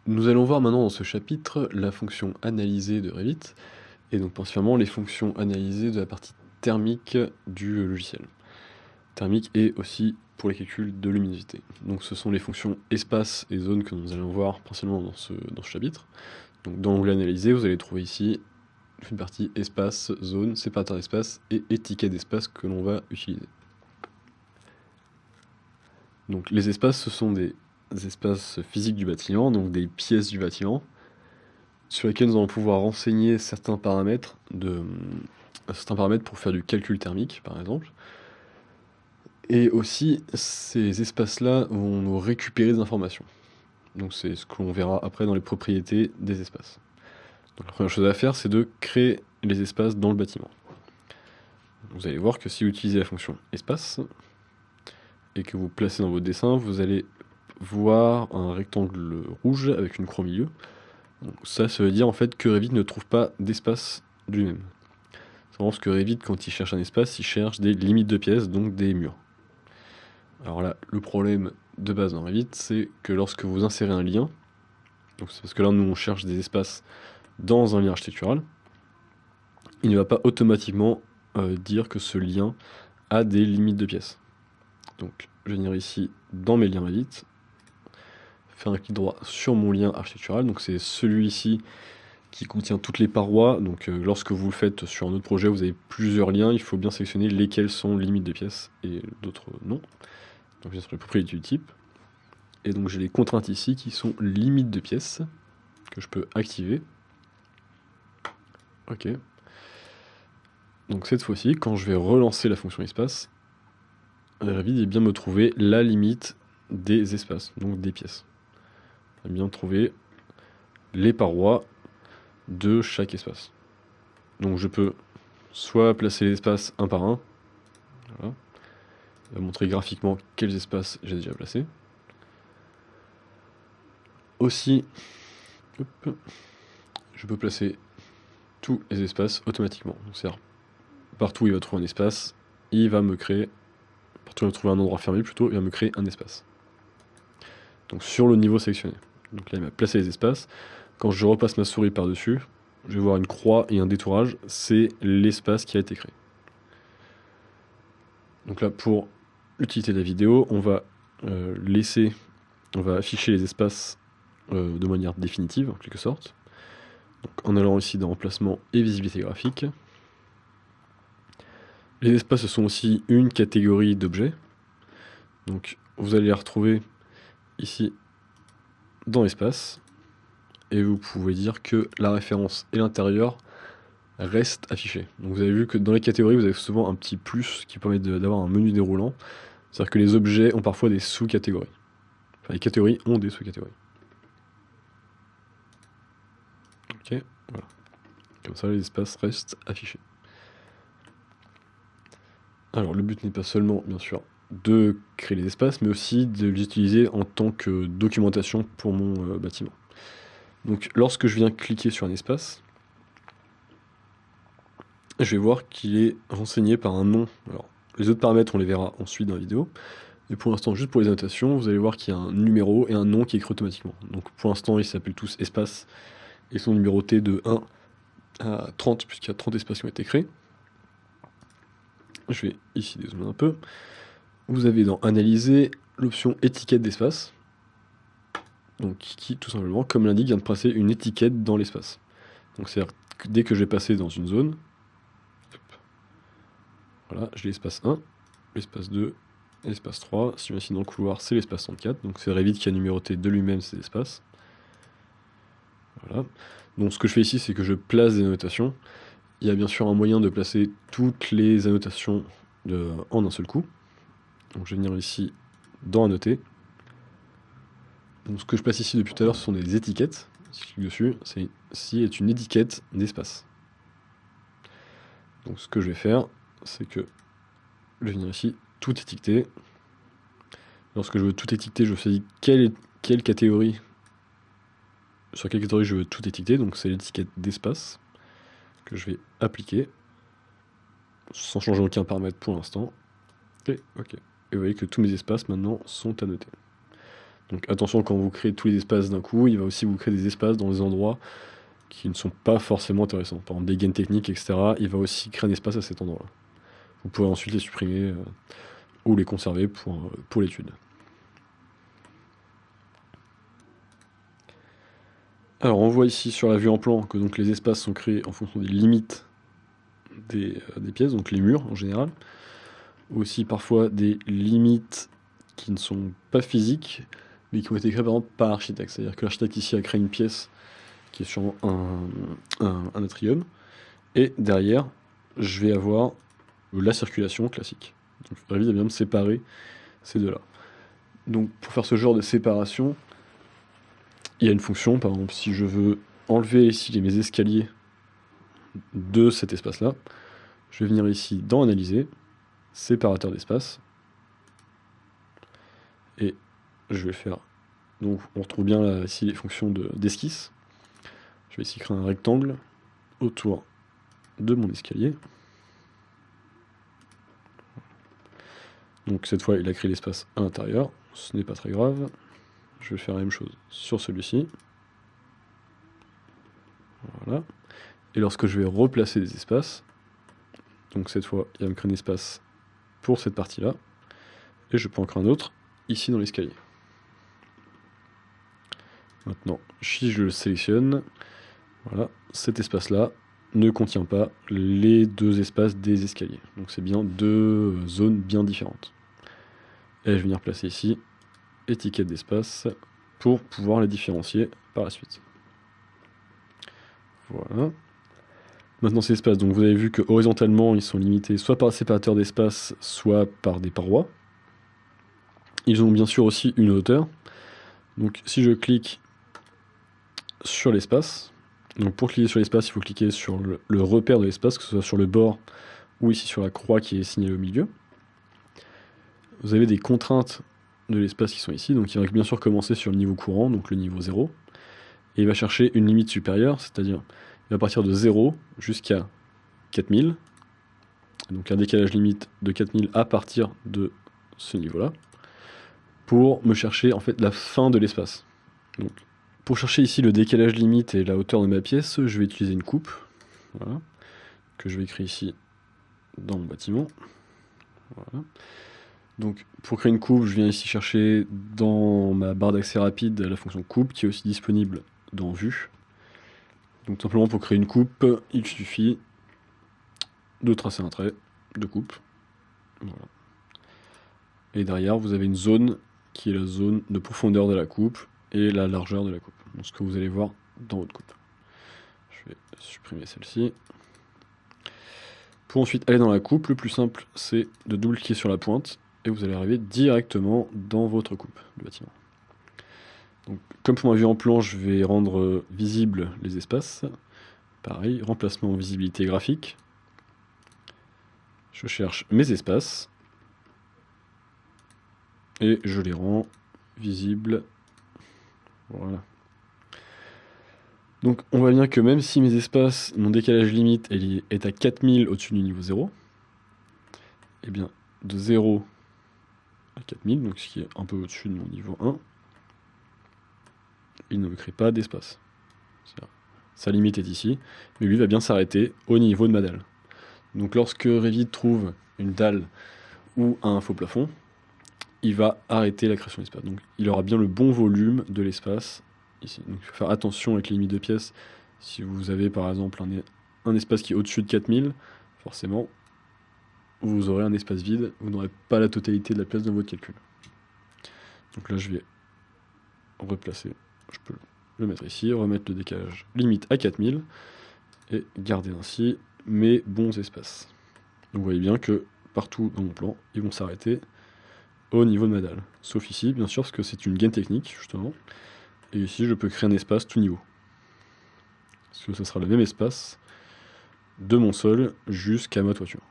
Nous allons voir maintenant dans ce chapitre la fonction analysée de Revit, et donc principalement les fonctions analysées de la partie thermique du logiciel. Thermique et aussi pour les calculs de luminosité. Donc ce sont les fonctions espace et zone que nous allons voir principalement dans ce chapitre. Donc dans l'onglet analysé, vous allez trouver ici une partie espace, zone, séparateur d'espace et étiquette d'espace que l'on va utiliser. Donc les espaces, ce sont des espaces physiques du bâtiment, donc des pièces du bâtiment, sur lesquelles nous allons pouvoir renseigner certains paramètres pour faire du calcul thermique, par exemple. Et aussi, ces espaces-là vont nous récupérer des informations. Donc c'est ce que l'on verra après dans les propriétés des espaces. Donc la première chose à faire, c'est de créer les espaces dans le bâtiment. Vous allez voir que si vous utilisez la fonction espace, et que vous placez dans votre dessin, vous allez voir un rectangle rouge avec une croix au milieu. Donc ça veut dire en fait que Revit ne trouve pas d'espace lui-même. C'est vraiment ce que Revit, quand il cherche un espace, il cherche des limites de pièces, donc des murs. Alors là, le problème de base dans Revit, c'est que lorsque vous insérez un lien, donc c'est parce que là nous on cherche des espaces dans un lien architectural, il ne va pas automatiquement dire que ce lien a des limites de pièces. Donc je vais venir ici dans mes liens Revit, faire un clic droit sur mon lien architectural, donc c'est celui-ci qui contient toutes les parois. Donc lorsque vous le faites sur un autre projet, vous avez plusieurs liens, il faut bien sélectionner lesquels sont limites de pièces et d'autres non. Donc je viens sur les propriétés du type, et donc j'ai les contraintes ici qui sont limites de pièces, que je peux activer. Ok. Donc cette fois-ci, quand je vais relancer la fonction espace, Revit va bien me trouver la limite des espaces, donc des pièces. Il va bien trouver les parois de chaque espace. Donc je peux soit placer les espaces un par un, voilà. Il va montrer graphiquement quels espaces j'ai déjà placés. Aussi, hop, je peux placer tous les espaces automatiquement. C'est-à-dire, partout où il va trouver un espace, il va me créer, partout où il va trouver un endroit fermé plutôt, il va me créer un espace. Donc sur le niveau sélectionné. Donc là il m'a placé les espaces. Quand je repasse ma souris par-dessus, je vais voir une croix et un détourage, c'est l'espace qui a été créé. Donc là pour l'utilité de la vidéo, on va afficher les espaces de manière définitive en quelque sorte. Donc, en allant ici dans emplacement et visibilité graphique. Les espaces sont aussi une catégorie d'objets. Donc vous allez les retrouver ici dans l'espace. Et vous pouvez dire que la référence et l'intérieur restent affichés. Donc vous avez vu que dans les catégories, vous avez souvent un petit plus qui permet d'avoir un menu déroulant. C'est-à-dire que les objets ont parfois des sous-catégories. Enfin, les catégories ont des sous-catégories. Ok, voilà. Comme ça, les espaces restent affichés. Alors, le but n'est pas seulement, bien sûr, de créer les espaces, mais aussi de les utiliser en tant que documentation pour mon bâtiment. Donc, lorsque je viens cliquer sur un espace, je vais voir qu'il est renseigné par un nom. Alors, les autres paramètres, on les verra ensuite dans la vidéo. Mais pour l'instant, juste pour les annotations, vous allez voir qu'il y a un numéro et un nom qui est écrit automatiquement. Donc, pour l'instant, ils s'appellent tous espaces et sont numérotés de 1 à 30, puisqu'il y a 30 espaces qui ont été créés. Je vais ici dézoomer un peu. Vous avez dans Analyser l'option étiquette d'espace, donc qui tout simplement, comme l'indique, vient de passer une étiquette dans l'espace. Donc c'est-à-dire que dès que je vais passer dans une zone, hop, voilà, j'ai l'espace 1, l'espace 2, l'espace 3. Si je viens ici dans le couloir, c'est l'espace 34. Donc c'est Revit qui a numéroté de lui-même ces espaces. Voilà. Donc ce que je fais ici, c'est que je place des annotations. Il y a bien sûr un moyen de placer toutes les annotations en un seul coup. Donc je vais venir ici dans Annoter. Donc ce que je place ici depuis tout à l'heure, ce sont des étiquettes. Si je clique dessus, ceci est une étiquette d'espace. Donc ce que je vais faire, c'est que je vais venir ici, tout étiqueter. Lorsque je veux tout étiqueter, je choisis quelle catégorie, sur quelle catégorie je veux tout étiqueter. Donc c'est l'étiquette d'espace que je vais appliquer, sans changer aucun paramètre pour l'instant. Et ok. Et vous voyez que tous mes espaces maintenant sont annotés. Donc attention, quand vous créez tous les espaces d'un coup, il va aussi vous créer des espaces dans des endroits qui ne sont pas forcément intéressants. Par exemple, des gains techniques, etc. Il va aussi créer un espace à cet endroit-là. Vous pourrez ensuite les supprimer ou les conserver pour l'étude. Alors on voit ici sur la vue en plan que donc les espaces sont créés en fonction des limites des pièces, donc les murs en général. Aussi parfois des limites qui ne sont pas physiques, mais qui ont été créées par exemple par l'architecte. C'est-à-dire que l'architecte ici a créé une pièce qui est sur un atrium, et derrière, je vais avoir la circulation classique. Donc il faudrait bien me séparer ces deux-là. Donc pour faire ce genre de séparation, il y a une fonction, par exemple si je veux enlever ici mes escaliers de cet espace-là, je vais venir ici dans Analyser, séparateur d'espace, et je vais faire, donc on retrouve bien là, ici les fonctions d'esquisse. Je vais ici créer un rectangle autour de mon escalier. Donc cette fois il a créé l'espace à l'intérieur, ce n'est pas très grave. Je vais faire la même chose sur celui-ci. Voilà. Et lorsque je vais replacer des espaces, donc cette fois il va me créer un espace pour cette partie-là, et je peux en créer un autre ici dans l'escalier. Maintenant, si je le sélectionne, voilà, cet espace-là ne contient pas les deux espaces des escaliers. Donc c'est bien deux zones bien différentes. Et je vais venir placer ici étiquette d'espace pour pouvoir les différencier par la suite. Voilà. Maintenant ces espaces, donc vous avez vu que horizontalement ils sont limités soit par un séparateur d'espace, soit par des parois. Ils ont bien sûr aussi une hauteur. Donc si je clique sur l'espace, donc pour cliquer sur l'espace, il faut cliquer sur le repère de l'espace, que ce soit sur le bord ou ici sur la croix qui est signalée au milieu. Vous avez des contraintes de l'espace qui sont ici, donc il va bien sûr commencer sur le niveau courant, donc le niveau 0, et il va chercher une limite supérieure, c'est-à-dire il va partir de 0 jusqu'à 4000, donc un décalage limite de 4000 à partir de ce niveau-là, pour me chercher en fait la fin de l'espace. Donc pour chercher ici le décalage limite et la hauteur de ma pièce, je vais utiliser une coupe, voilà, que je vais créer ici dans mon bâtiment. Voilà. Donc pour créer une coupe, je viens ici chercher dans ma barre d'accès rapide la fonction coupe qui est aussi disponible dans Vue. Donc tout simplement pour créer une coupe, il suffit de tracer un trait de coupe. Voilà. Et derrière, vous avez une zone qui est la zone de profondeur de la coupe et la largeur de la coupe. Donc ce que vous allez voir dans votre coupe. Je vais supprimer celle-ci. Pour ensuite aller dans la coupe, le plus simple c'est de double-cliquer sur la pointe et vous allez arriver directement dans votre coupe du bâtiment. Donc, comme pour ma vue en plan, je vais rendre visibles les espaces. Pareil, remplacement en visibilité graphique. Je cherche mes espaces et je les rends visibles. Voilà. Donc on voit bien que même si mes espaces, mon décalage limite est à 4000 au-dessus du niveau 0, et bien de 0 à 4000, donc ce qui est un peu au-dessus de mon niveau 1, il ne me crée pas d'espace. Sa limite est ici, mais lui va bien s'arrêter au niveau de ma dalle. Donc lorsque Revit trouve une dalle ou un faux plafond, il va arrêter la création d'espace. Donc il aura bien le bon volume de l'espace ici. Donc il faut faire attention avec les limites de pièces. Si vous avez par exemple un espace qui est au-dessus de 4000, forcément, vous aurez un espace vide, vous n'aurez pas la totalité de la place dans votre calcul. Donc là je vais replacer, je peux le mettre ici, remettre le décalage limite à 4000, et garder ainsi mes bons espaces. Donc vous voyez bien que partout dans mon plan, ils vont s'arrêter au niveau de ma dalle. Sauf ici, bien sûr, parce que c'est une gaine technique, justement. Et ici, je peux créer un espace tout niveau. Parce que ce sera le même espace de mon sol jusqu'à ma toiture.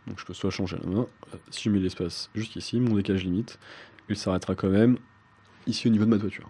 Donc je peux soit changer à la main, si je mets l'espace jusqu'ici, mon décalage limite, il s'arrêtera quand même ici au niveau de ma toiture.